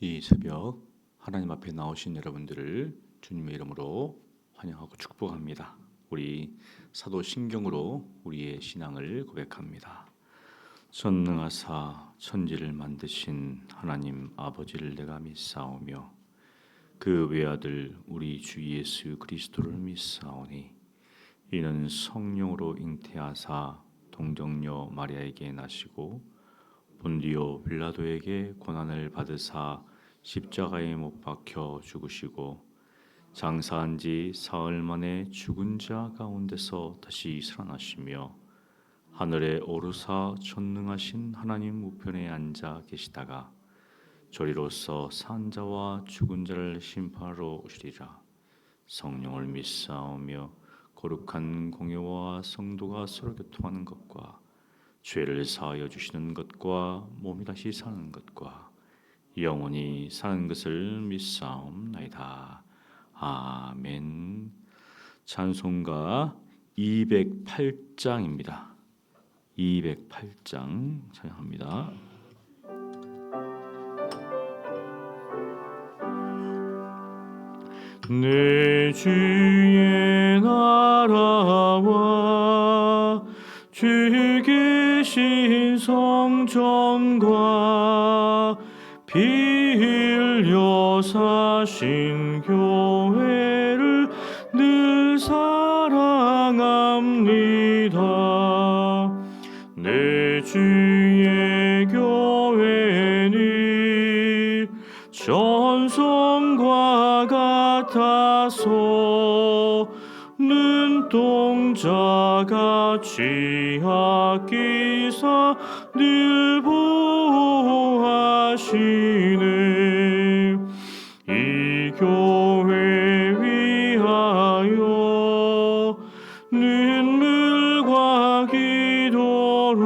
이 새벽 하나님 앞에 나오신 여러분들을 주님의 이름으로 환영하고 축복합니다. 우리 사도 신경으로 우리의 신앙을 고백합니다. 전능하사 천지를 만드신 하나님 아버지를 내가 믿사오며 그 외아들 우리 주 예수 그리스도를 믿사오니 이는 성령으로 잉태하사 동정녀 마리아에게 나시고 본디오 빌라도에게 고난을 받으사 십자가에 못 박혀 죽으시고 장사한 지 사흘 만에 죽은 자 가운데서 다시 살아나시며 하늘에 오르사 전능하신 하나님 우편에 앉아 계시다가 저리로서 산 자와 죽은 자를 심판하러 오시리라. 성령을 믿사오며 거룩한 공예와 성도가 서로 교통하는 것과 죄를 사하여 주시는 것과 몸이 다시 사는 것과 영원히 사는 것을 믿사옵나이다. 아멘. 찬송가 208장입니다. 208장 찬양합니다. 내 주의 나라와 주 계신 성전과 피 흘려 사신 교회를 늘 사랑합니다. 내 주의 교회는 전성과 같아서 눈동자같이 아끼사 늘 보호하시네. 이 교회 위하여 눈물과 기도로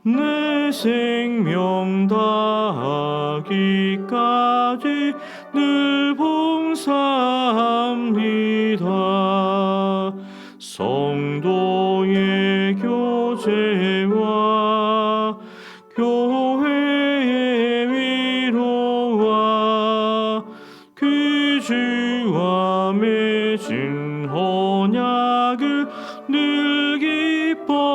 내 생명 다하기까지 늘 봉사합니다. 성도의 교제와 교회의 위로와 그 주와 맺은 언약을 늘 기뻐합니다.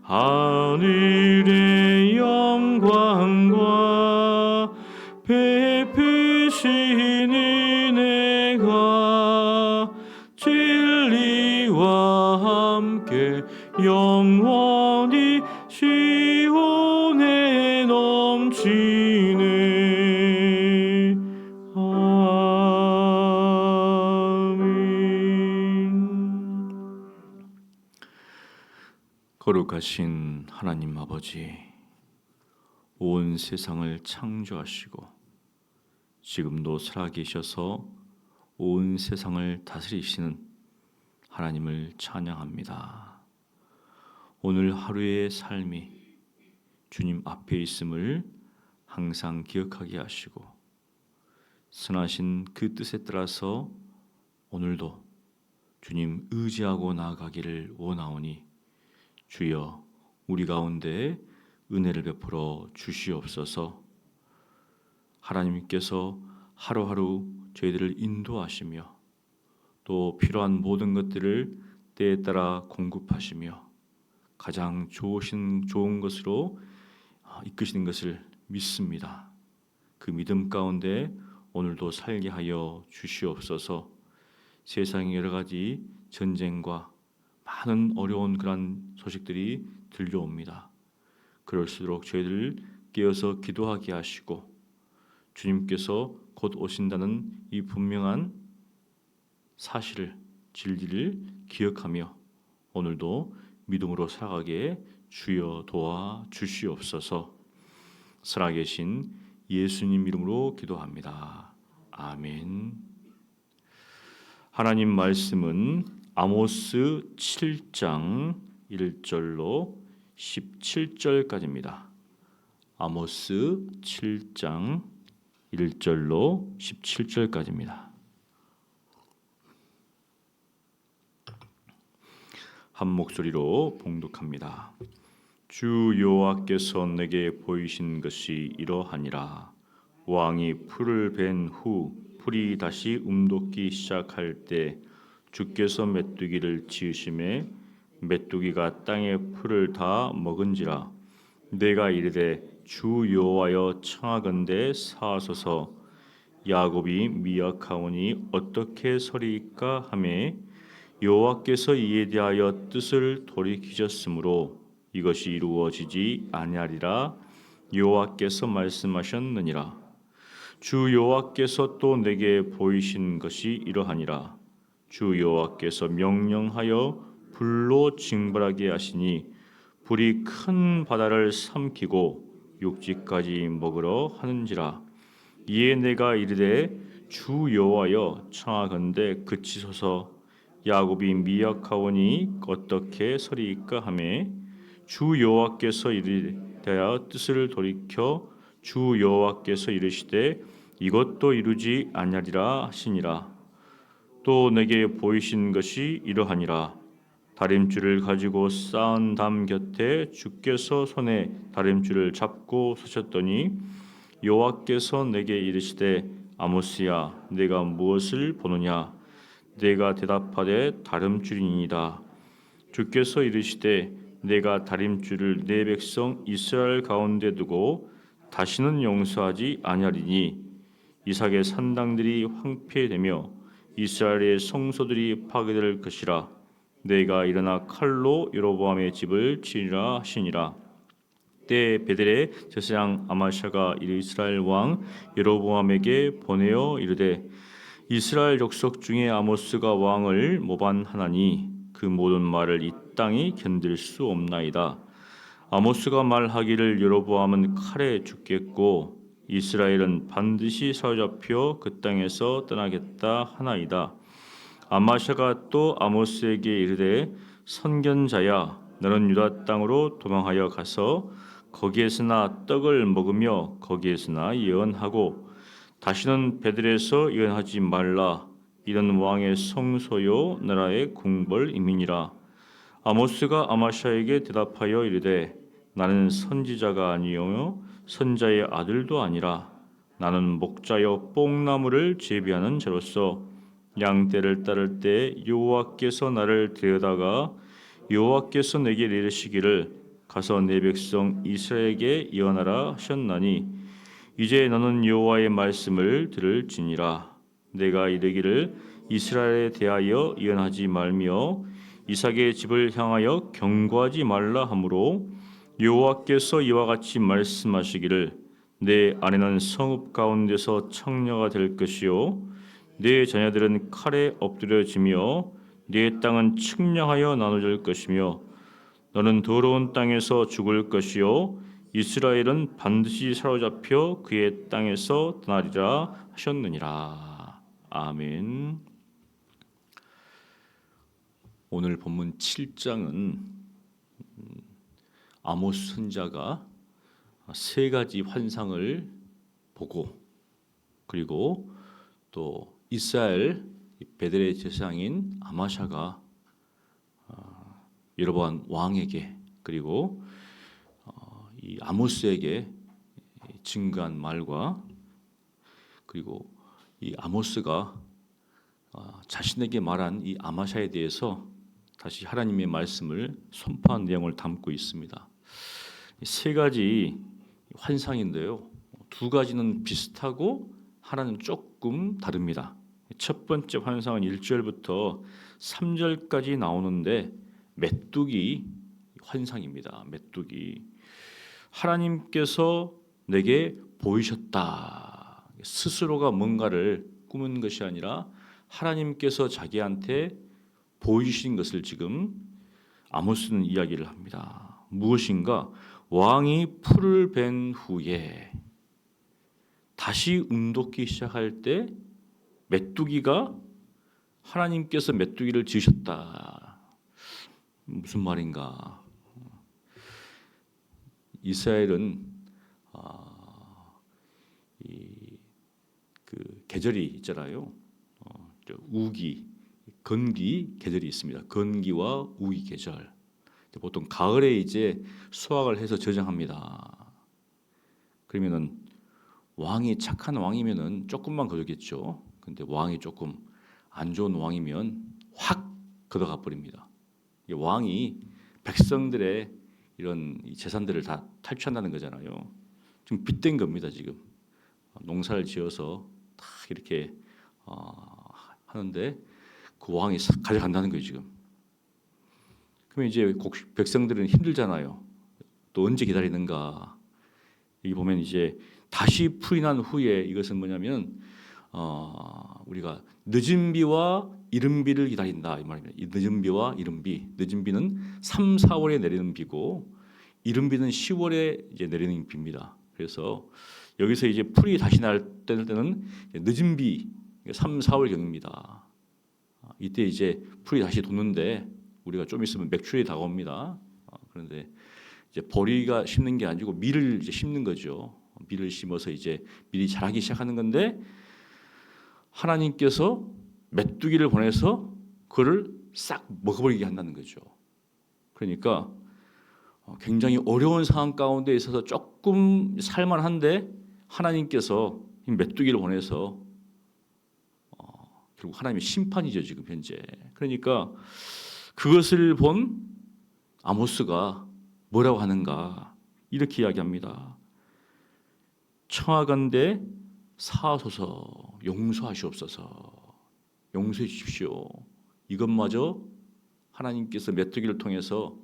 하늘의 영광과 베푸신 은혜가 진리와 함께 영원히 시온에 넘치네. 아멘. 거룩하신 하나님 아버지, 온 세상을 창조하시고 지금도 살아계셔서 온 세상을 다스리시는 하나님을 찬양합니다. 오늘 하루의 삶이 주님 앞에 있음을 항상 기억하게 하시고 선하신 그 뜻에 따라서 오늘도 주님 의지하고 나아가기를 원하오니 주여 우리 가운데 은혜를 베풀어 주시옵소서. 하나님께서 하루하루 저희들을 인도하시며 또 필요한 모든 것들을 때에 따라 공급하시며 가장 좋은 것으로 이끄시는 것을 믿습니다. 그 믿음 가운데 오늘도 살게 하여 주시옵소서. 세상의 여러 가지 전쟁과 많은 어려운 그런 소식들이 들려옵니다. 그럴수록 저희들을 깨어서 기도하게 하시고 주님께서 곧 오신다는 이 분명한 사실을 진리를 기억하며 오늘도 믿음으로 살아가게 주여 도와 주시옵소서. 살아계신 예수님 이름으로 기도합니다. 아멘. 하나님 말씀은 아모스 7장 1절로 17절까지입니다. 아모스 7장 1절로 17절까지입니다. 한 목소리로 봉독합니다. 주 여호와께서 내게 보이신 것이 이러하니라. 왕이 풀을 벤 후 풀이 다시 움돋기 시작할 때 주께서 메뚜기를 지으심에 메뚜기가 땅의 풀을 다 먹은지라. 내가 이르되 주 여호와여 청하건대 사하소서. 야곱이 미약하오니 어떻게 서리이까 하매 여호와께서 이에 대하여 뜻을 돌이키셨으므로 이것이 이루어지지 아니하리라. 여호와께서 말씀하셨느니라. 주 여호와께서 또 내게 보이신 것이 이러하니라. 주 여호와께서 명령하여 불로 징벌하게 하시니 불이 큰 바다를 삼키고 육지까지 먹으러 하는지라. 이에 내가 이르되 주 여호와여 청하건대 그치소서. 야곱이 미약하오니 어떻게 서리이까 하매 주 여호와께서 이르되 뜻을 돌이켜 주 여호와께서 이르시되 이것도 이루지 아니하리라 하시니라. 또 내게 보이신 것이 이러하니라. 다림줄을 가지고 쌓은 담 곁에 주께서 손에 다림줄을 잡고 서셨더니 여호와께서 내게 이르시되 아모스야 내가 무엇을 보느냐. 내가 대답하되 다림줄이니이다. 주께서 이르시되 내가 다림줄을 내 백성 이스라엘 가운데 두고 다시는 용서하지 아니하리니 이삭의 산당들이 황폐되며 이스라엘의 성소들이 파괴될 것이라. 내가 일어나 칼로 여로보암의 집을 치리라 하시니라. 때에 베델의 제사장 아마샤가 이스라엘 왕 여로보암에게 보내어 이르되 이스라엘 족속 중에 아모스가 왕을 모반하나니 그 모든 말을 이 땅이 견딜 수 없나이다. 아모스가 말하기를 여로보암은 칼에 죽겠고 이스라엘은 반드시 사로잡혀 그 땅에서 떠나겠다 하나이다. 아마샤가 또 아모스에게 이르되 선견자야 너는 유다 땅으로 도망하여 가서 거기에서나 떡을 먹으며 거기에서나 예언하고 다시는 베들에서 예언하지 말라. 이는 왕의 성소요 나라의 궁궐임이니라. 아모스가 아마샤에게 대답하여 이르되 나는 선지자가 아니요 선자의 아들도 아니라 나는 목자여 뽕나무를 재배하는 자로서 양떼를 따를 때 여호와께서 나를 데려다가 여호와께서 내게 이르시기를 가서 내 백성 이스라엘에게 예언하라 하셨나니 이제 너는 여호와의 말씀을 들을지니라. 내가 이르기를 이스라엘에 대하여 예언하지 말며 이삭의 집을 향하여 경고하지 말라 하므로 여호와께서 이와 같이 말씀하시기를 내 아내는 성읍 가운데서 창녀가 될 것이요 내 자녀들은 칼에 엎드려지며 네 땅은 측량하여 나눠질 것이며 너는 더러운 땅에서 죽을 것이요 이스라엘은 반드시 사로잡혀 그의 땅에서 떠나리라 하셨느니라. 아멘. 오늘 본문 7장은 아모스 선지자가 세 가지 환상을 보고 그리고 또 이스라엘 베델의 제사장인 아마샤가 여로보암 왕에게 그리고 이 아모스에게 증거한 말과 그리고 이 아모스가 자신에게 말한 이 아마샤에 대해서 다시 하나님의 말씀을 선포한 내용을 담고 있습니다. 세 가지 환상인데요. 두 가지는 비슷하고 하나는 조금 다릅니다. 첫 번째 환상은 1절부터 3절까지 나오는데 메뚜기 환상입니다. 메뚜기. 하나님께서 내게 보이셨다. 스스로가 뭔가를 꾸민 것이 아니라 하나님께서 자기한테 보이신 것을 지금 아모스는 이야기를 합니다. 무엇인가? 왕이 풀을 벤 후에 다시 움돋기 시작할 때 메뚜기가 하나님께서 메뚜기를 지으셨다. 무슨 말인가? 이스라엘은 그 계절이 있잖아요. 우기, 건기 계절이 있습니다. 건기와 우기 계절. 보통 가을에 이제 수확을 해서 저장합니다. 그러면은 왕이 착한 왕이면은 조금만 거두겠죠. 근데 왕이 조금 안 좋은 왕이면 확 걷어가 버립니다. 왕이 백성들의 이런 재산들을 다 탈취한다는 거잖아요. 지금 빚된 겁니다. 지금 농사를 지어서 다 이렇게 하는데 그 왕이 싹 가져간다는 거예요. 지금. 그러면 이제 백성들은 힘들잖아요. 또 언제 기다리는가? 여기 보면 이제 다시 풀이 난 후에 이것은 뭐냐면 우리가 늦은 비와 이른 비를 기다린다 이 말입니다. 이 늦은 비와 이른 비, 늦은 비는 3, 4월에 내리는 비고 이른 비는 10월에 이제 내리는 비입니다. 그래서 여기서 이제 풀이 다시 날 때는 늦은 비 3, 4월 경입니다. 이때 이제 풀이 다시 돋는데 우리가 좀 있으면 맥출이 다가옵니다. 그런데 이제 보리가 심는 게 아니고 밀을 이제 심는 거죠. 밀을 심어서 이제 밀이 자라기 시작하는 건데 하나님께서 메뚜기를 보내서 그를 싹 먹어버리게 한다는 거죠. 그러니까 굉장히 어려운 상황 가운데 있어서 조금 살만한데 하나님께서 이 메뚜기를 보내서 결국 하나님의 심판이죠 지금 현재. 그러니까 그것을 본 아모스가 뭐라고 하는가 이렇게 이야기합니다. 청하건대 사하소서 용서하시옵소서 용서해 주십시오. 이것마저 하나님께서 메뚜기를 통해서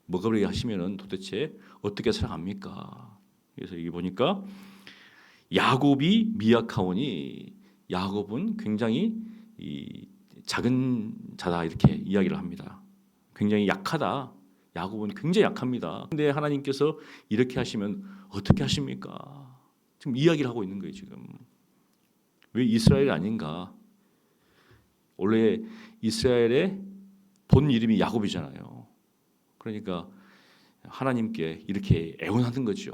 먹어버리게 하시면은 도대체 어떻게 살아갑니까? 그래서 여기 보니까 야곱이 미약하오니 야곱은 굉장히 이 작은 자다 이렇게 이야기를 합니다. 굉장히 약하다. 야곱은 굉장히 약합니다. 근데 하나님께서 이렇게 하시면 어떻게 하십니까? 지금 이야기를 하고 있는 거예요. 지금 왜 이스라엘 아닌가? 원래 이스라엘의 본 이름이 야곱이잖아요. 그러니까 하나님께 이렇게 애원하는 거죠.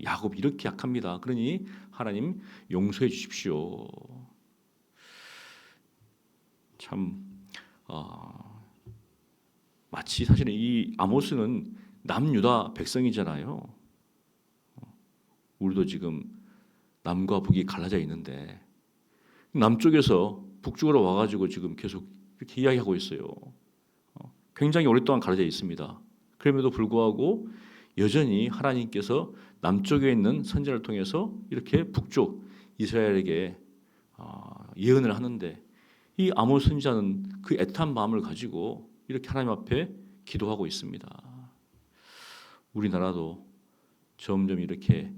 야곱 이렇게 약합니다. 그러니 하나님 용서해 주십시오. 참 마치 사실은 이 아모스는 남유다 백성이잖아요. 우리도 지금 남과 북이 갈라져 있는데 남쪽에서 북쪽으로 와가지고 지금 계속 이렇게 이야기하고 있어요. 굉장히 오랫동안 갈라져 있습니다. 그럼에도 불구하고 여전히 하나님께서 남쪽에 있는 선지자를 통해서 이렇게 북쪽 이스라엘에게 예언을 하는데 이 아모스 선지자는 그 애탄 마음을 가지고 이렇게 하나님 앞에 기도하고 있습니다. 우리나라도 점점 이렇게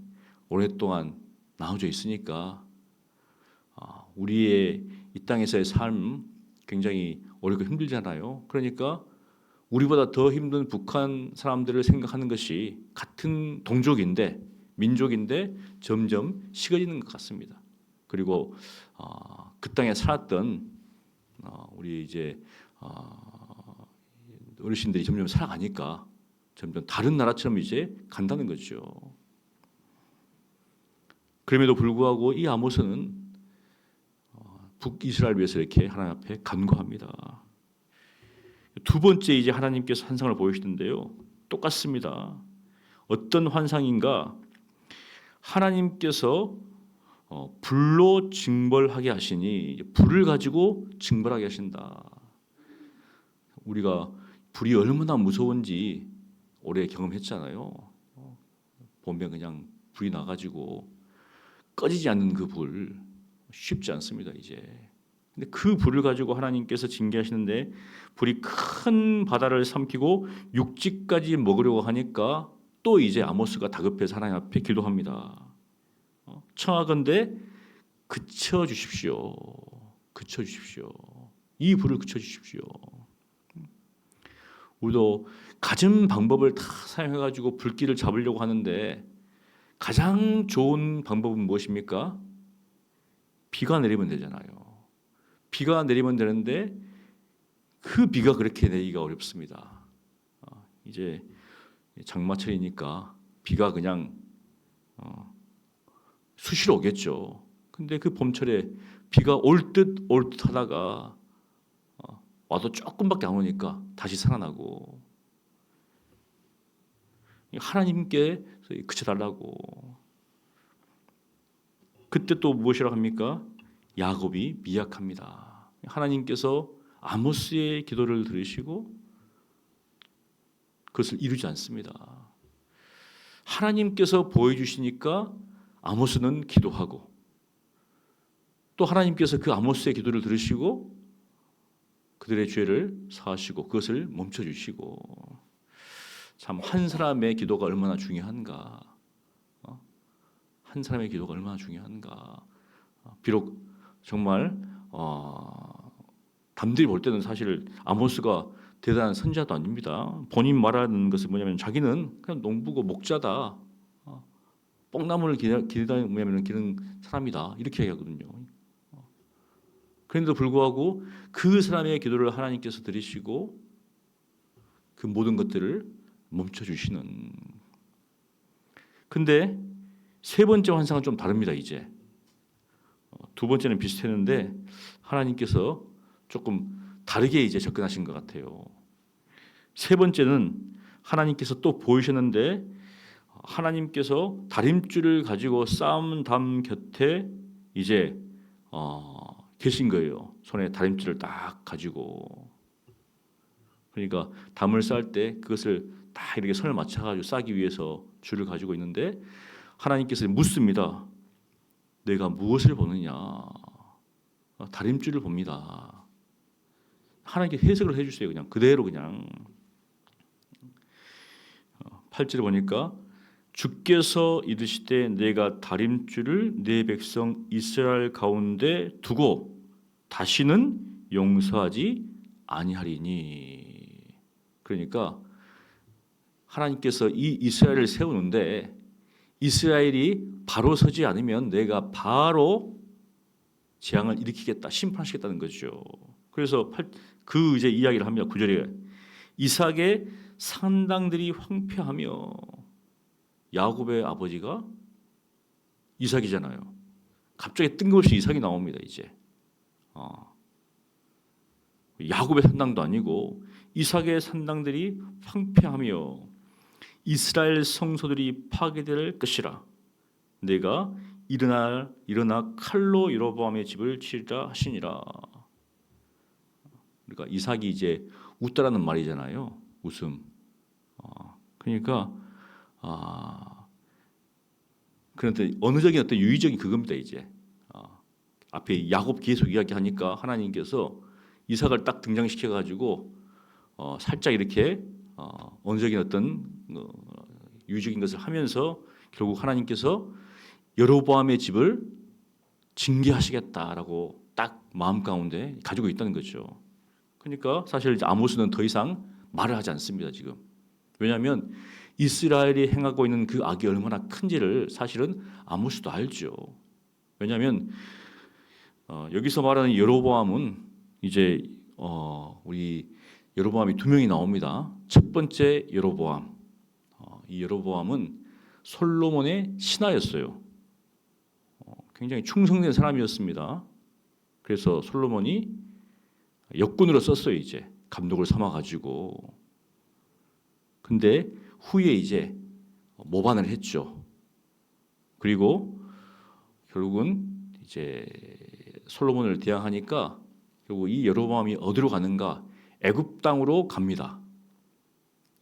오랫동안 나눠져 있으니까 우리의 이 땅에서의 삶 굉장히 어렵고 힘들잖아요. 그러니까 우리보다 더 힘든 북한 사람들을 생각하는 것이 같은 동족인데 민족인데 점점 식어지는 것 같습니다. 그리고 그 땅에 살았던 우리 이제 어르신들이 점점 살아가니까 점점 다른 나라처럼 이제 간다는 거죠. 그럼에도 불구하고 이 아모스는 북이스라엘 위해서 이렇게 하나님 앞에 간구합니다. 두 번째 이제 하나님께서 환상을 보여주시는데요. 똑같습니다. 어떤 환상인가? 하나님께서 불로 징벌하게 하시니 불을 가지고 징벌하게 하신다. 우리가 불이 얼마나 무서운지 오래 경험했잖아요. 보면 그냥 불이 나가지고 꺼지지 않는 그 불 쉽지 않습니다. 이제. 근데 그 불을 가지고 하나님께서 징계하시는데 불이 큰 바다를 삼키고 육지까지 먹으려고 하니까 또 이제 아모스가 다급해서 하나님 앞에 기도합니다. 청하건대 그쳐 주십시오. 그쳐 주십시오. 이 불을 그쳐 주십시오. 우리도 가진 방법을 다 사용해 가지고 불길을 잡으려고 하는데 가장 좋은 방법은 무엇입니까? 비가 내리면 되잖아요. 비가 내리면 되는데 그 비가 그렇게 내리기가 어렵습니다. 이제 장마철이니까 비가 그냥 수시로 오겠죠. 근데 그 봄철에 비가 올 듯 하다가 와도 조금밖에 안 오니까 다시 살아나고 하나님께 그쳐달라고. 그때 또 무엇이라고 합니까? 야곱이 미약합니다. 하나님께서 아모스의 기도를 들으시고 그것을 이루지 않습니다. 하나님께서 보여주시니까 아모스는 기도하고, 또 하나님께서 그 아모스의 기도를 들으시고 그들의 죄를 사하시고 그것을 멈춰주시고. 참 한 사람의 기도가 얼마나 중요한가. 한 사람의 기도가 얼마나 중요한가. 비록 정말 남들이 볼 때는 사실 아모스가 대단한 선지자도 아닙니다. 본인 말하는 것은 뭐냐면 자기는 그냥 농부고 목자다, 뽕나무를 기르는 사람이다, 이렇게 얘기하거든요. 그런데도 불구하고 그 사람의 기도를 하나님께서 들으시고 그 모든 것들을 멈춰주시는. 근데 세 번째 환상은 좀 다릅니다. 이제 두 번째는 비슷했는데 하나님께서 조금 다르게 이제 접근하신 것 같아요. 세 번째는 하나님께서 또 보이셨는데, 하나님께서 다림줄을 가지고 쌓은 담 곁에 이제 계신 거예요. 손에 다림줄을 딱 가지고. 그러니까 담을 쌓을 때 그것을 딱 이렇게 선을 맞춰가지고 쌓기 위해서 줄을 가지고 있는데, 하나님께서 묻습니다. 내가 무엇을 보느냐? 다림줄을 봅니다. 하나님께 해석을 해주세요. 그냥 그대로 그냥. 8절에 보니까 주께서 이르시되 내가 다림줄을 내 백성 이스라엘 가운데 두고 다시는 용서하지 아니하리니. 그러니까 하나님께서 이 이스라엘을 세우는데 이스라엘이 바로 서지 않으면 내가 바로 재앙을 일으키겠다, 심판하시겠다는 거죠. 그래서 그 이제 이야기를 합니다. 9절에 이삭의 산당들이 황폐하며. 야곱의 아버지가 이삭이잖아요. 갑자기 뜬금없이 이삭이 나옵니다. 이제 야곱의 산당도 아니고 이삭의 산당들이 황폐하며 이스라엘 성소들이 파괴될 것이라. 내가 일어나 칼로 여로보암의 집을 치리라 하시니라. 그러니까 이삭이 이제 웃다라는 말이잖아요. 웃음. 그러니까 그런데 언어적인 어떤 유의적인 그겁니다. 이제 앞에 야곱 계속 이야기하니까 하나님께서 이삭을 딱 등장시켜 가지고 살짝 이렇게 언어적인 어떤 유의적인 것을 하면서 결국 하나님께서 여로보암의 집을 징계하시겠다라고 딱 마음 가운데 가지고 있다는 거죠. 그러니까 사실 이제 아모스는 더 이상 말을 하지 않습니다. 지금. 왜냐하면 이스라엘이 행하고 있는 그 악이 얼마나 큰지를 사실은 아모스도 알죠. 왜냐하면 여기서 말하는 여로보암은 이제 우리 여로보암이 두 명이 나옵니다. 첫 번째 여로보암, 이 여로보암은 솔로몬의 신하였어요. 굉장히 충성된 사람이었습니다. 그래서 솔로몬이 역군으로 썼어요. 이제 감독을 삼아가지고. 근데 후에 이제 모반을 했죠. 그리고 결국은 이제 솔로몬을 대항하니까 결국 이 여로보암이 어디로 가는가? 애굽 땅으로 갑니다.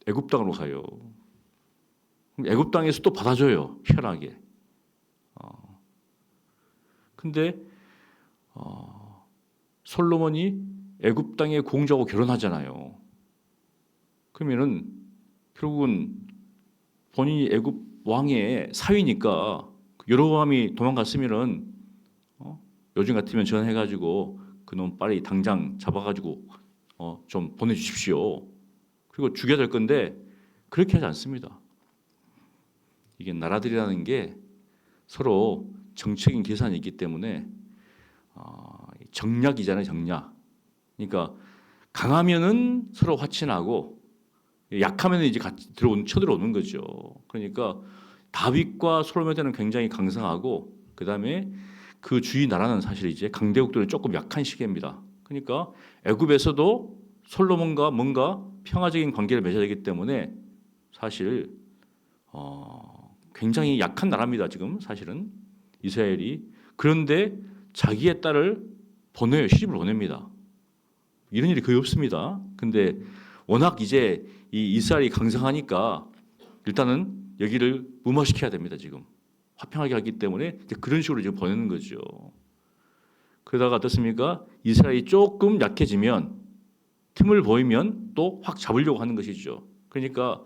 애굽 땅으로 가요. 애굽 땅에서 또 받아줘요. 희한하게. 근데 솔로몬이 애굽 땅의 공주하고 결혼하잖아요. 그러면은 결국은 본인이 애굽 왕의 사위니까 여로보암이 도망갔으면은 요즘 같으면 전화해가지고 그놈 빨리 당장 잡아가지고 좀 보내주십시오. 그리고 죽여야 될 건데 그렇게 하지 않습니다. 이게 나라들이라는 게 서로 정책인 계산이 있기 때문에 정략이잖아요. 정략. 그러니까 강하면은 서로 화친하고 약하면 이제 같이 쳐들어오는 거죠. 그러니까 다윗과 솔로몬 때는 굉장히 강성하고 그 다음에 그 주위 나라는 사실 이제 강대국들은 조금 약한 시기입니다. 그러니까 애굽에서도 솔로몬과 뭔가 평화적인 관계를 맺어야 되기 때문에 사실 굉장히 약한 나라입니다. 지금 사실은 이스라엘이. 그런데 자기의 딸을 보내요. 시집을 보냅니다. 이런 일이 거의 없습니다. 근데 워낙 이제 이 이스라엘이 강성하니까 일단은 여기를 무마시켜야 됩니다. 지금 화평하게 하기 때문에 이제 그런 식으로 지금 보내는 거죠. 그러다가 어떻습니까? 이스라엘이 조금 약해지면 틈을 보이면 또 확 잡으려고 하는 것이죠. 그러니까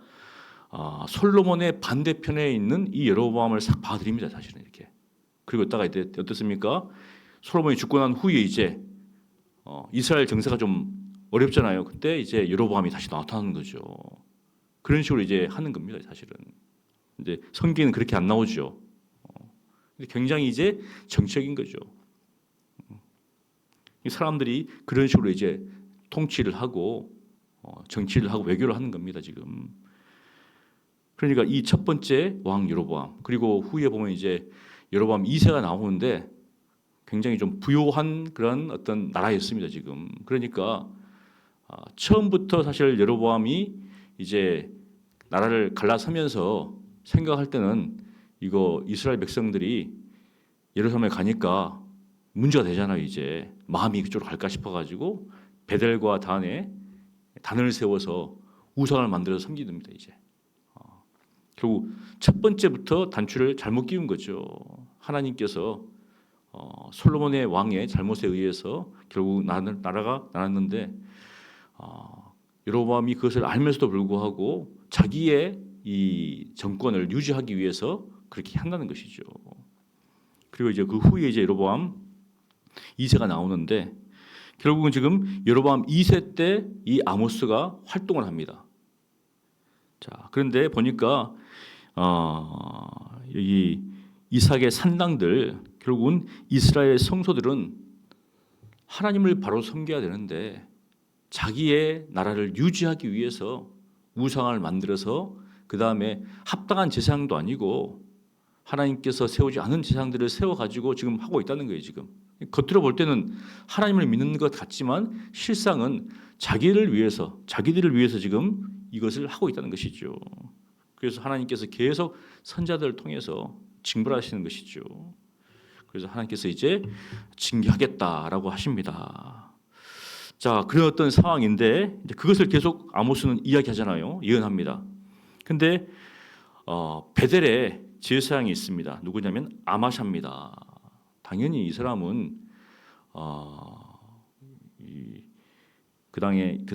솔로몬의 반대편에 있는 이 여로보암을 싹 봐드립니다. 사실은 이렇게. 그리고 있다가 이제 어떻습니까? 솔로몬이 죽고 난 후에 이제 이스라엘 정세가 좀 어렵잖아요. 그때 이제 여로보암이 다시 나타나는 거죠. 그런 식으로 이제 하는 겁니다. 사실은. 이제 성경에는 그렇게 안 나오죠. 근데 굉장히 이제 정치적인 거죠. 이 사람들이 그런 식으로 이제 통치를 하고 정치를 하고 외교를 하는 겁니다. 지금. 그러니까 이 첫 번째 왕 여로보암, 그리고 후에 보면 이제 여로보암 2세가 나오는데 굉장히 좀 부요한 그런 어떤 나라였습니다. 지금. 그러니까 처음부터 사실 여로보암이 이제 나라를 갈라서면서 생각할 때는 이거 이스라엘 백성들이 예루살렘에 가니까 문제가 되잖아요. 이제 마음이 그쪽으로 갈까 싶어가지고 베델과 단에 단을 세워서 우상을 만들어서 섬기답니다. 이제 결국 첫 번째부터 단추를 잘못 끼운 거죠. 하나님께서 솔로몬의 왕의 잘못에 의해서 결국 나라가 나눴는데 여로보암이 그것을 알면서도 불구하고 자기의 이 정권을 유지하기 위해서 그렇게 한다는 것이죠. 그리고 이제 그 후에 이제 여로보암 2세가 나오는데 결국은 지금 여로보암 2세 때 이 아모스가 활동을 합니다. 자, 그런데 보니까 여기 이삭의 산당들 결국은 이스라엘 성소들은 하나님을 바로 섬겨야 되는데 자기의 나라를 유지하기 위해서 우상을 만들어서 그 다음에 합당한 제사장도 아니고 하나님께서 세우지 않은 제사장들을 세워가지고 지금 하고 있다는 거예요. 지금 겉으로 볼 때는 하나님을 믿는 것 같지만 실상은 자기들을 위해서 지금 이것을 하고 있다는 것이죠. 그래서 하나님께서 계속 선자들을 통해서 징벌하시는 것이죠. 그래서 하나님께서 이제 징계하겠다라고 하십니다. 자, 그런 어떤 상황인데 이제 그것을 계속 아모스는 이야기하잖아요. 예언합니다. 근데 베델에 제사장이 있습니다. 누구냐면 아마샤입니다. 당연히 이 사람은 그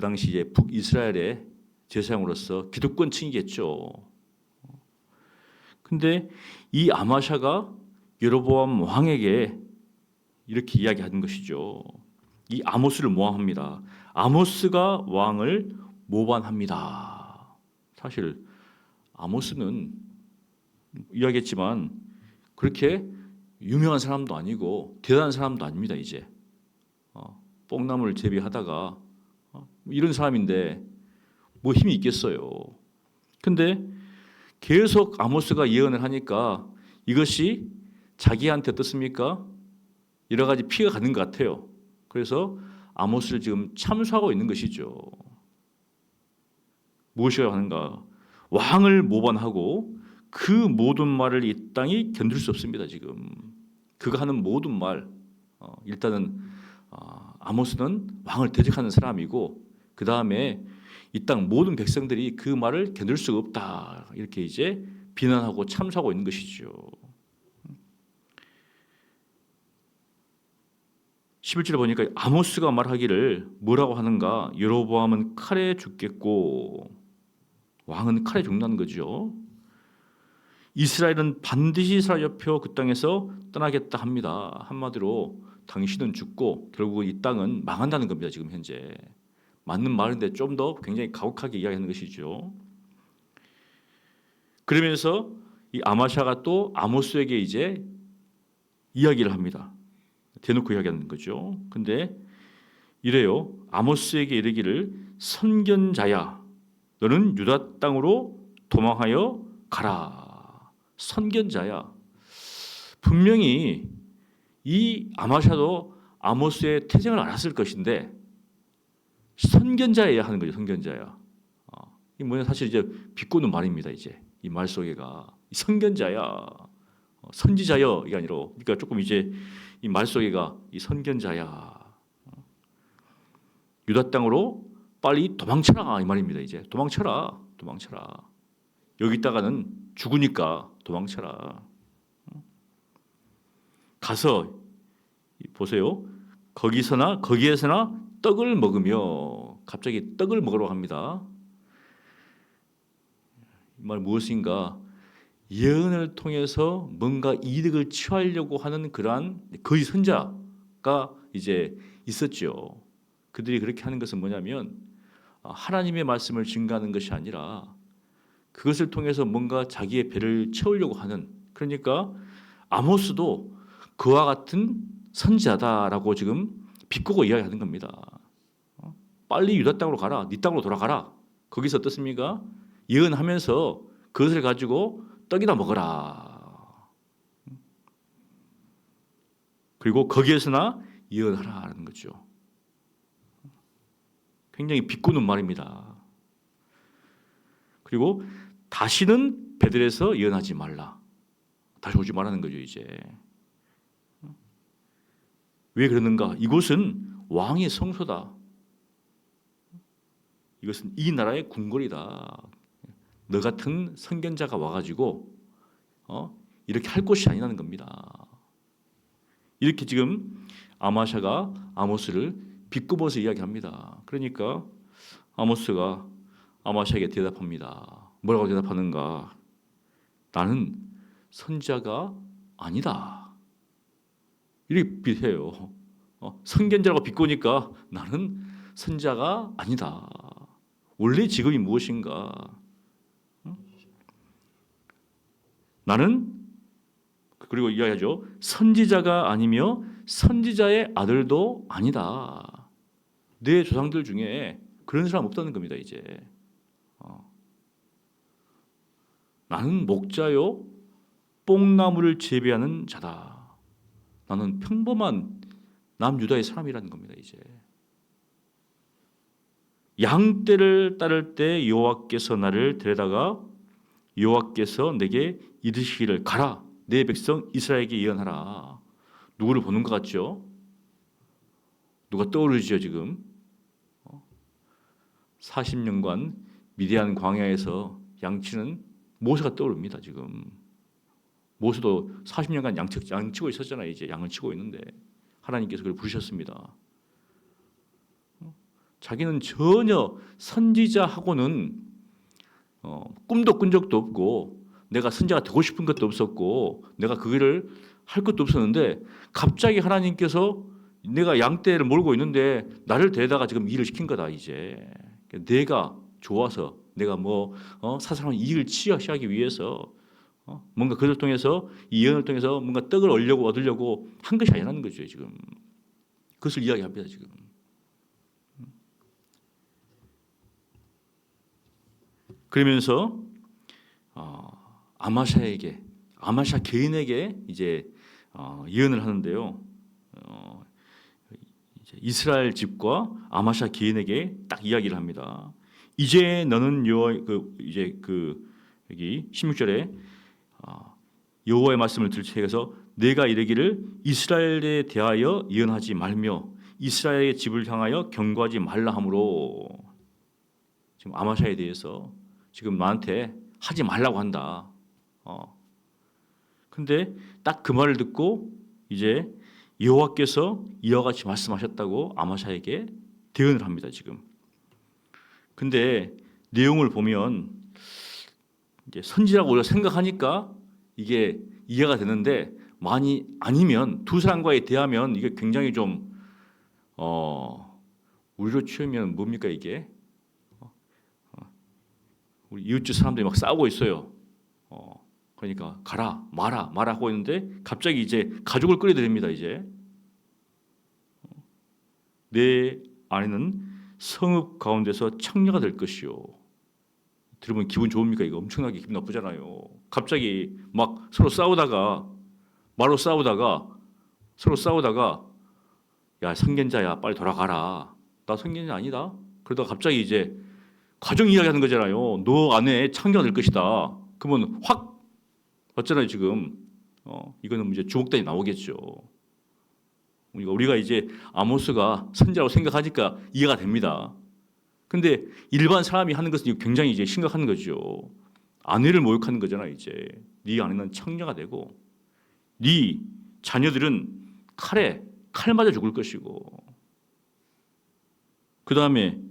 당시 이제 북이스라엘의 제사장으로서 기득권층이겠죠. 근데 이 아마샤가 여로보암 왕에게 이렇게 이야기하는 것이죠. 이 아모스를 모함합니다. 아모스가 왕을 모반합니다. 사실 아모스는 이야기했지만 그렇게 유명한 사람도 아니고 대단한 사람도 아닙니다. 이제 뽕나무를 재배하다가 이런 사람인데 뭐 힘이 있겠어요. 근데 계속 아모스가 예언을 하니까 이것이 자기한테 어떻습니까? 여러 가지 피해가 가는 것 같아요. 그래서 아모스를 지금 참수하고 있는 것이죠. 무엇이라고 하는가? 왕을 모반하고 그 모든 말을 이 땅이 견딜 수 없습니다. 지금 그가 하는 모든 말, 일단은 아모스는 왕을 대적하는 사람이고 그 다음에 이 땅 모든 백성들이 그 말을 견딜 수가 없다. 이렇게 이제 비난하고 참수하고 있는 것이죠. 11절에 보니까 아모스가 말하기를 뭐라고 하는가? 여로보암은 칼에 죽겠고 왕은 칼에 죽는다는 거죠. 이스라엘은 반드시 사로잡혀 그 땅에서 떠나겠다 합니다. 한마디로 당신은 죽고 결국은 이 땅은 망한다는 겁니다. 지금 현재. 맞는 말인데 좀 더 굉장히 가혹하게 이야기하는 것이죠. 그러면서 이 아마샤가 또 아모스에게 이제 이야기를 합니다. 대놓고 이야기하는 거죠. 근데 이래요. 아모스에게 이르기를 선견자야, 너는 유다 땅으로 도망하여 가라. 선견자야. 분명히 이 아마샤도 아모스의 태생을 알았을 것인데 선견자여야 하는 거죠. 선견자야. 이 뭐냐 사실 이제 비꼬는 말입니다. 이제 이 말 속에가 선견자야, 선지자여 이게 아니라 그러니까 조금 이제 이 말 속에가 이 선견자야, 유다 땅으로 빨리 도망쳐라 이 말입니다. 이제 도망쳐라, 도망쳐라. 여기 있다가는 죽으니까 도망쳐라. 가서 보세요. 거기에서나 떡을 먹으며 갑자기 떡을 먹으러 갑니다. 이 말 무엇인가? 예언을 통해서 뭔가 이득을 취하려고 하는 그러한 거짓 선자가 이제 있었죠. 그들이 그렇게 하는 것은 뭐냐면 하나님의 말씀을 증거하는 것이 아니라 그것을 통해서 뭔가 자기의 배를 채우려고 하는, 그러니까 아모스도 그와 같은 선지자다라고 지금 비꼬고 이야기하는 겁니다. 빨리 유다 땅으로 가라, 네 땅으로 돌아가라. 거기서 어떻습니까? 예언하면서 그것을 가지고 떡이나 먹어라. 그리고 거기에서나 예언하라는 거죠. 굉장히 비꼬는 말입니다. 그리고 다시는 베들에서 예언하지 말라. 다시 오지 말라는 거죠. 이제 왜 그러는가? 이곳은 왕의 성소다. 이것은 이 나라의 궁궐이다. 너 같은 선견자가 와가지고 이렇게 할 곳이 아니라는 겁니다. 이렇게 지금 아마샤가 아모스를 비꼬면서 이야기합니다. 그러니까 아모스가 아마샤에게 대답합니다. 뭐라고 대답하는가? 나는 선지자가 아니다. 이렇게 해요. 선견자라고 비꼬니까 나는 선지자가 아니다. 원래 직업이 무엇인가? 나는 그리고 이야기하죠. 선지자가 아니며 선지자의 아들도 아니다. 내 조상들 중에 그런 사람 없다는 겁니다. 이제 나는 목자요 뽕나무를 재배하는 자다. 나는 평범한 남유다의 사람이라는 겁니다. 이제 양떼를 따를 때 여호와께서 나를 데려다가 여호와께서 내게 이르시기를 가라 내 백성 이스라엘에게 예언하라. 누구를 보는 것 같죠? 누가 떠오르죠 지금? 40년간 미디안 광야에서 양치는 모세가 떠오릅니다 지금. 모세도 40년간 양치고 있었잖아요. 이제 양을 치고 있는데 하나님께서 그를 부르셨습니다. 자기는 전혀 선지자하고는 꿈도 꾼 적도 없고 내가 선지자가 되고 싶은 것도 없었고 내가 그거를 할 것도 없었는데 갑자기 하나님께서 내가 양떼를 몰고 있는데 나를 데려다가 지금 일을 시킨 거다. 이제 내가 좋아서 내가 사사로운 이익을 취하기 위해서 뭔가 그것을 통해서 이 예언을 통해서 뭔가 떡을 얻으려고 한 것이 아니라는 거죠. 지금 그것을 이야기합니다. 지금 그러면서 아마샤 개인에게 이제 예언을 하는데요. 이제 이스라엘 집과 아마샤 개인에게 딱 이야기를 합니다. 이제 너는 여기 16절에 여호와의 말씀을 들으셔서 내가 이르기를 이스라엘에 대하여 예언하지 말며 이스라엘의 집을 향하여 경고하지 말라 하므로 지금 아마샤에 대해서 지금 나한테 하지 말라고 한다. 근데 딱 그 말을 듣고 이제 여호와께서 이와 같이 말씀하셨다고 아마샤에게 대언을 합니다. 지금. 근데 내용을 보면 이제 선지라고 우리가 생각하니까 이게 이해가 되는데 많이 아니면 두 사람과의 대하면 이게 굉장히 좀 우리로 치우면 뭡니까 이게? 우리 이웃집 사람들이 막 싸우고 있어요. 그러니까 가라 마라 하고 있는데 갑자기 이제 가족을 끌어들입니다. 이제 내 아내는 성읍 가운데서 창녀가 될 것이요. 들으면 기분 좋습니까? 이거 엄청나게 기분 나쁘잖아요. 갑자기 막 서로 싸우다가 야 선견자야 빨리 돌아가라. 나 선견자 아니다. 그러다가 갑자기 이제 가정 이야기하는 거잖아요. 너 안에 창녀가 될 것이다. 그러면 확 맞잖아요 지금. 이거는 이제 주목단이 나오겠죠. 우리가 이제 아모스가 선지자라고 생각하니까 이해가 됩니다. 근데 일반 사람이 하는 것은 굉장히 이제 심각한 거죠. 아내를 모욕하는 거잖아요. 이제 네 아내는 창녀가 되고 네 자녀들은 칼 맞아 죽을 것이고 그 다음에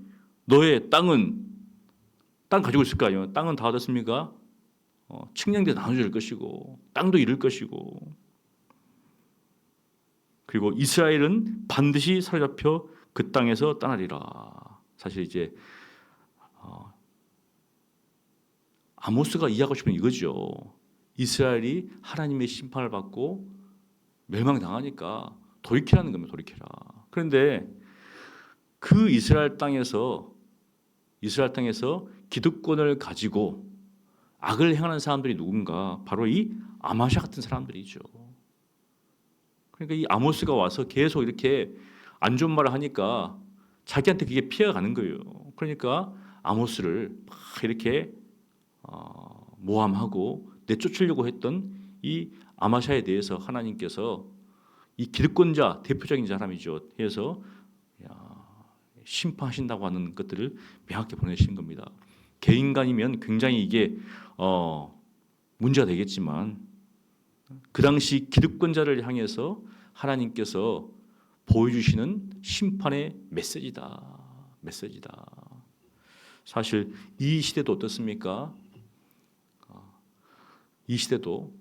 너의 땅 가지고 있을 거 아니에요. 땅은 다 얻었습니까? 측량돼 나눠줄 것이고 땅도 잃을 것이고 그리고 이스라엘은 반드시 사로잡혀 그 땅에서 떠나리라. 사실 이제 아모스가 이해하고 싶은 이거죠. 이스라엘이 하나님의 심판을 받고 멸망당하니까 돌이키라는 겁니다. 돌이키라. 그런데 그 이스라엘 땅에서 기득권을 가지고 악을 행하는 사람들이 누군가? 바로 이 아마샤 같은 사람들이죠. 그러니까 이 아모스가 와서 계속 이렇게 안 좋은 말을 하니까 자기한테 그게 피해가 가는 거예요. 그러니까 아모스를 막 이렇게 모함하고 내쫓으려고 했던 이 아마샤에 대해서 하나님께서 이 기득권자 대표적인 사람이죠. 해서 심판하신다고 하는 것들을 명확히 보내신 겁니다. 개인간이면 굉장히 이게 문제가 되겠지만 그 당시 기득권자를 향해서 하나님께서 보여주시는 심판의 메시지다. 사실 이 시대도 어떻습니까? 이 시대도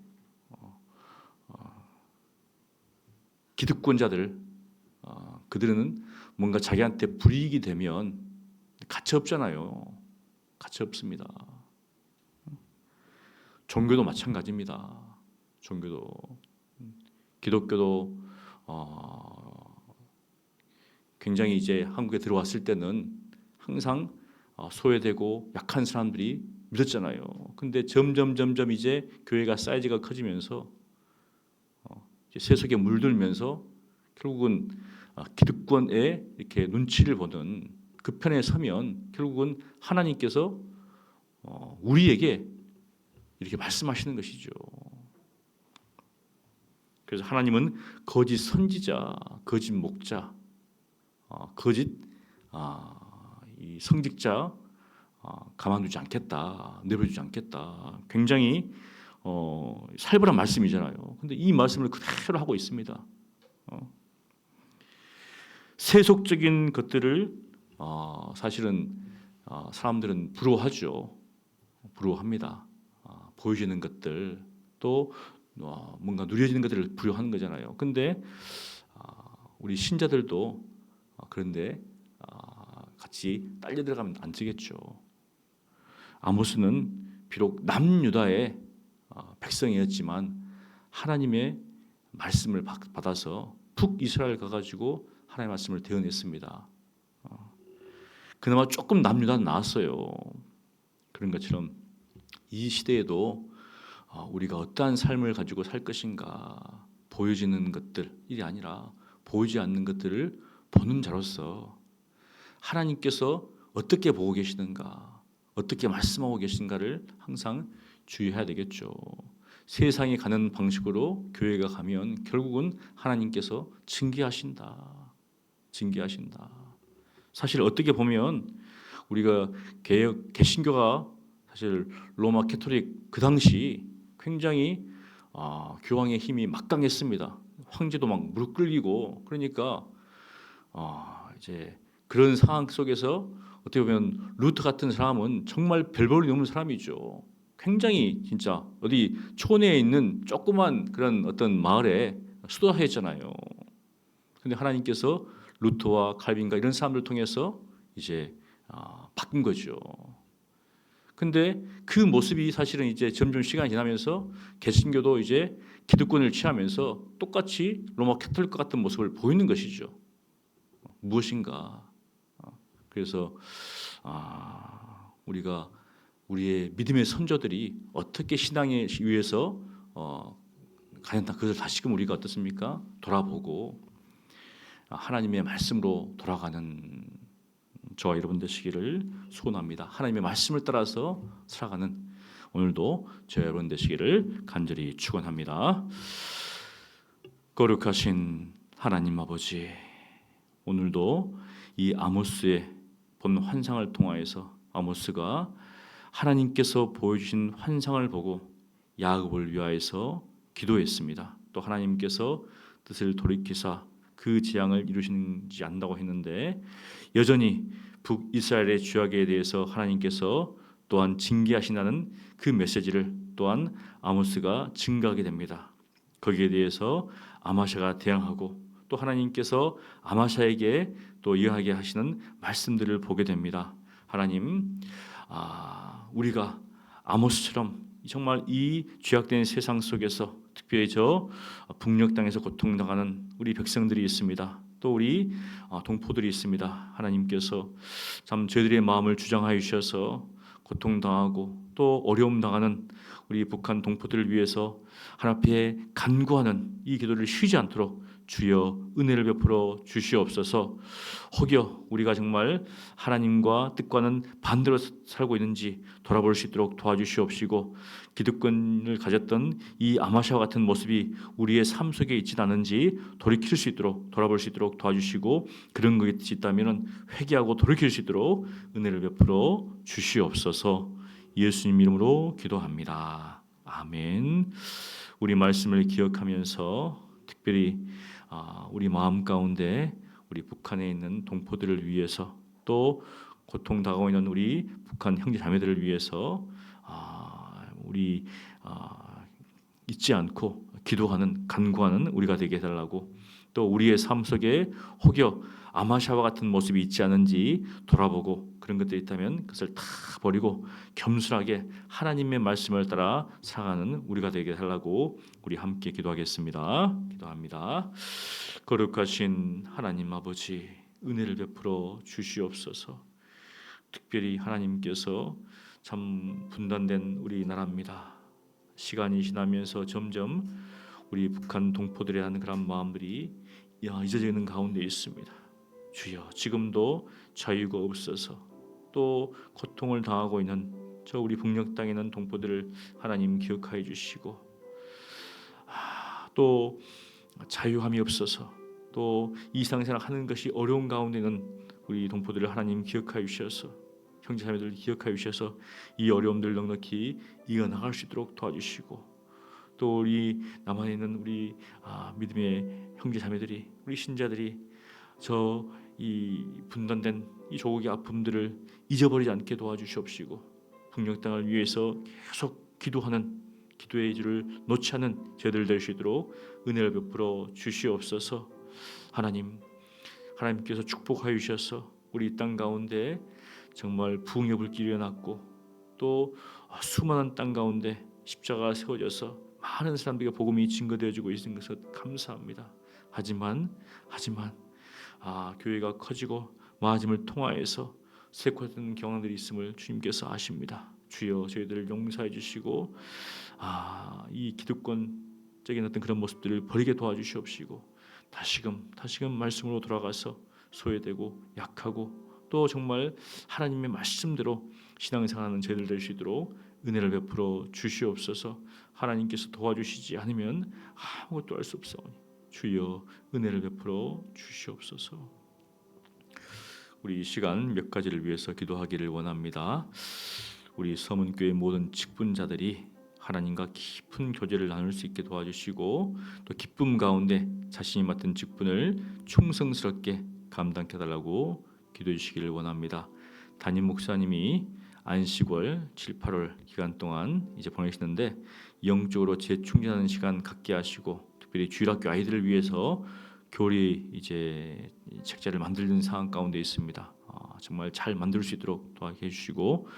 기득권자들 그들은 뭔가 자기한테 불이익이 되면 가치 없잖아요. 가치 없습니다. 종교도 마찬가지입니다. 종교도 기독교도 굉장히 이제 한국에 들어왔을 때는 항상 소외되고 약한 사람들이 믿었잖아요. 근데 점점 이제 교회가 사이즈가 커지면서 세속에 물들면서 결국은 기득권에 이렇게 눈치를 보는 그 편에 서면 결국은 하나님께서 우리에게 이렇게 말씀하시는 것이죠. 그래서 하나님은 거짓 선지자, 거짓 목자, 거짓 이 성직자 가만두지 않겠다, 내버려두지 않겠다. 굉장히 살벌한 말씀이잖아요. 근데 이 말씀을 그대로 하고 있습니다. 세속적인 것들을 사실은 사람들은 부러워하죠. 부러워합니다. 보여지는 것들 또 뭔가 누려지는 것들을 부러워하는 거잖아요. 근데 우리 신자들도 그런데 같이 딸려 들어가면 안 되겠죠. 아모스는 비록 남유다의 백성이었지만 하나님의 말씀을 받아서 북이스라엘 가가지고 하나님의 말씀을 대언했습니다. 그나마 조금 남유다는 나았어요. 그런 것처럼 이 시대에도 우리가 어떠한 삶을 가지고 살 것인가 보여지는 것들이 아니라 보이지 않는 것들을 보는 자로서 하나님께서 어떻게 보고 계시는가 어떻게 말씀하고 계신가를 항상 주의해야 되겠죠. 세상이 가는 방식으로 교회가 가면 결국은 하나님께서 징계하신다. 사실 어떻게 보면 우리가 개신교가 사실 로마 캐토릭 그 당시 굉장히 교황의 힘이 막강했습니다. 황제도 막 무릎 꿇리고 그러니까 이제 그런 상황 속에서 어떻게 보면 루터 같은 사람은 정말 별볼이 넘는 사람이죠. 굉장히 진짜 어디 촌에 있는 조그만 그런 어떤 마을에 수도사였잖아요. 근데 하나님께서 루터와 칼빈과 이런 사람들 통해서 이제 바뀐 거죠. 근데 그 모습이 사실은 이제 점점 시간이 지나면서 개신교도 이제 기득권을 취하면서 똑같이 로마 캐톨릭과 같은 모습을 보이는 것이죠. 무엇인가? 그래서 우리가 우리의 믿음의 선조들이 어떻게 신앙에 위해서 과연 그것을 다시금 우리가 어떻습니까? 돌아보고 하나님의 말씀으로 돌아가는 저와 여러분 되시기를 소원합니다. 하나님의 말씀을 따라서 살아가는 오늘도 저와 여러분 되시기를 간절히 축원합니다. 거룩하신 하나님 아버지, 오늘도 이 아모스의 본 환상을 통하여서 아모스가 하나님께서 보여주신 환상을 보고 야곱을 위하여서 기도했습니다. 또 하나님께서 뜻을 돌이키사 그 재앙을 이루시지 않는다고 했는데 여전히 북이스라엘의 죄악에 대해서 하나님께서 또한 징계하신다는 그 메시지를 또한 아모스가 증가하게 됩니다. 거기에 대해서 아마샤가 대항하고 또 하나님께서 아마샤에게 또 이해하게 하시는 말씀들을 보게 됩니다. 하나님, 우리가 아모스처럼 정말 이 죄악된 세상 속에서 특별히 저 북녘 땅에서 고통당하는 우리 백성들이 있습니다. 또 우리 동포들이 있습니다. 하나님께서 참 저희들의 마음을 주장하여 주셔서 고통당하고 또 어려움 당하는 우리 북한 동포들을 위해서 하나님 앞에 간구하는 이 기도를 쉬지 않도록 주여 은혜를 베풀어 주시옵소서. 혹여 우리가 정말 하나님과 뜻과는 반대로 살고 있는지 돌아볼 수 있도록 도와주시옵시고 기득권을 가졌던 이 아마샤와 같은 모습이 우리의 삶 속에 있지 않은지 돌이킬 수 있도록 돌아볼 수 있도록 도와주시고 그런 것이 있다면 회개하고 돌이킬 수 있도록 은혜를 베풀어 주시옵소서. 예수님 이름으로 기도합니다. 아멘. 우리 말씀을 기억하면서 특별히 우리 마음 가운데 우리 북한에 있는 동포들을 위해서 또 고통 당하고 있는 우리 북한 형제 자매들을 위해서 우리 잊지 않고 기도하는 간구하는 우리가 되게 해달라고 또 우리의 삶 속에 혹여 아마샤와 같은 모습이 있지 않은지 돌아보고 그런 것들이 있다면 그것을 다 버리고 겸손하게 하나님의 말씀을 따라 살아가는 우리가 되게 해달라고 우리 함께 기도하겠습니다. 기도합니다. 거룩하신 하나님 아버지, 은혜를 베풀어 주시옵소서. 특별히 하나님께서 참 분단된 우리 나라입니다. 시간이 지나면서 점점 우리 북한 동포들에 대한 그런 마음들이 잊어지는 가운데 있습니다. 주여, 지금도 자유가 없어서 또 고통을 당하고 있는 저 우리 북녘 땅에 있는 동포들을 하나님 기억하여 주시고 또 자유함이 없어서 또 일상생활 하는 것이 어려운 가운데 있는 우리 동포들을 하나님 기억하여 주셔서 형제자매들을 기억하여 주셔서 이 어려움들 넉넉히 이겨나갈 수 있도록 도와주시고 또 우리 남한에 있는 우리 믿음의 형제자매들이 우리 신자들이 저 이 분단된 이 조국의 아픔들을 잊어버리지 않게 도와주시옵시고 북녘 땅을 위해서 계속 기도하는 기도의 줄을 놓지 않는 저희들 될 수 있도록 은혜를 베풀어 주시옵소서. 하나님께서 축복하여 주셔서 우리 땅 가운데 정말 부흥의 불길이 일어났고 또 수많은 땅 가운데 십자가가 세워져서 많은 사람들에게 복음이 증거되어지고 있는 것을 감사합니다. 하지만 교회가 커지고 많아짐을 통하여서 쇠퇴된 경황들이 있음을 주님께서 아십니다. 주여 저희들을 용서해 주시고 이 기득권적인 어떤 그런 모습들을 버리게 도와주시옵시고 다시금 말씀으로 돌아가서 소외되고 약하고 또 정말 하나님의 말씀대로 신앙생활하는 저희들 될 수 있도록 은혜를 베풀어 주시옵소서. 하나님께서 도와주시지 않으면 아무것도 할 수 없사오니 주여 은혜를 베풀어 주시옵소서. 우리 이 시간 몇 가지를 위해서 기도하기를 원합니다. 우리 서문교회 모든 직분자들이 하나님과 깊은 교제를 나눌 수 있게 도와주시고 또 기쁨 가운데 자신이 맡은 직분을 충성스럽게 감당해 달라고 기도해 주시기를 원합니다. 담임 목사님이 안식월 7, 8월 기간 동안 이제 보내시는데 영적으로 재충전하는 시간 갖게 하시고 특별히 주일학교 아이들을 위해서 교리 이제 책자를 만들는 상황 가운데 있습니다. 정말 잘 만들 수 있도록 도와주시고 해주시고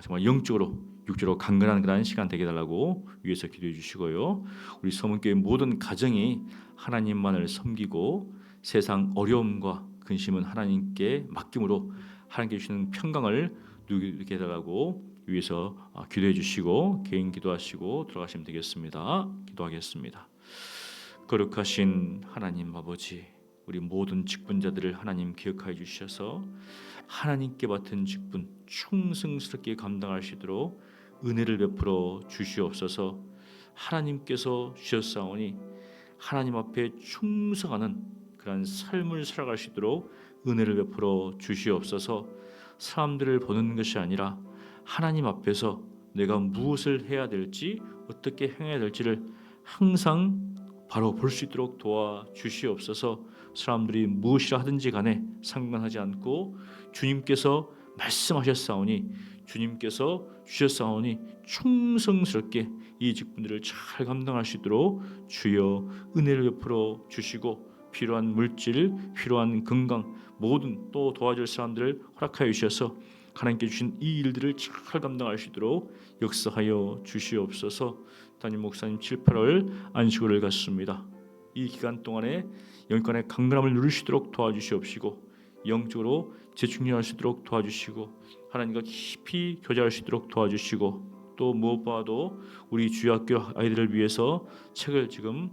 정말 영적으로 육적으로 강건한 그런 시간 되게 달라고 위해서 기도해 주시고요. 우리 서문교회 모든 가정이 하나님만을 섬기고 세상 어려움과 근심은 하나님께 맡김으로 하나님께 주시는 평강을 누리게 해달라고 위해서 기도해 주시고 개인 기도하시고 들어가시면 되겠습니다. 기도하겠습니다. 거룩하신 하나님 아버지, 우리 모든 직분자들을 하나님 기억하여 주셔서 하나님께 맡은 직분 충성스럽게 감당하시도록 은혜를 베풀어 주시옵소서. 하나님께서 주셨사오니 하나님 앞에 충성하는 그런 삶을 살아갈 수 있도록 은혜를 베풀어 주시옵소서. 사람들을 보는 것이 아니라 하나님 앞에서 내가 무엇을 해야 될지 어떻게 행해야 될지를 항상 바로 볼 수 있도록 도와주시옵소서. 사람들이 무엇이라 하든지 간에 상관하지 않고 주님께서 말씀하셨사오니 주님께서 주셨사오니 충성스럽게 이 직분들을 잘 감당할 수 있도록 주여 은혜를 베풀어 주시고 필요한 물질, 필요한 건강 모든 또 도와줄 사람들을 허락하여 주셔서 하나님께 주신 이 일들을 잘 감당할 수 있도록 역사하여 주시옵소서. 담임 목사님 7, 8월 안식일을 갖습니다. 이 기간 동안에 영권의 강건함을 누리시도록 도와주시옵시고 영적으로 재충전할 수 있도록 도와주시고 하나님과 깊이 교제할 수 있도록 도와주시고 또 무엇보다도 우리 주일학교 아이들을 위해서 책을 지금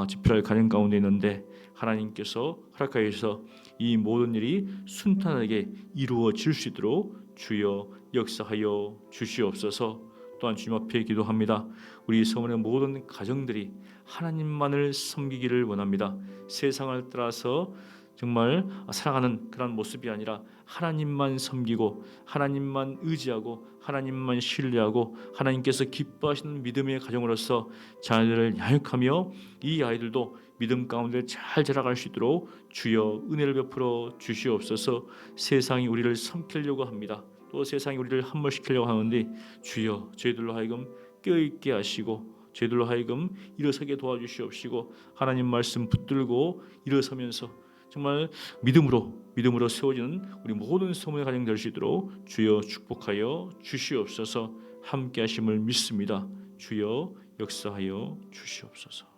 집필할 가정 가운데 있는데 하나님께서 허락하여 주셔서 이 모든 일이 순탄하게 이루어질 수 있도록 주여 역사하여 주시옵소서. 또한 주님 앞에 기도합니다. 우리 서문의 모든 가정들이 하나님만을 섬기기를 원합니다. 세상을 따라서 정말 살아가는 그런 모습이 아니라 하나님만 섬기고 하나님만 의지하고 하나님만 신뢰하고 하나님께서 기뻐하시는 믿음의 가정으로서 자녀들을 양육하며 이 아이들도 믿음 가운데 잘 자라갈 수 있도록 주여 은혜를 베풀어 주시옵소서. 세상이 우리를 삼키려고 합니다. 또 세상이 우리를 함몰시키려고 하는데 주여 저희들로 하여금 깨어있게 하시고 저희들로 하여금 일어서게 도와주시옵시고 하나님 말씀 붙들고 일어서면서 정말 믿음으로 세워지는 우리 모든 소문의 가정 될 수 있도록 주여 축복하여 주시옵소서. 함께 하심을 믿습니다. 주여 역사하여 주시옵소서.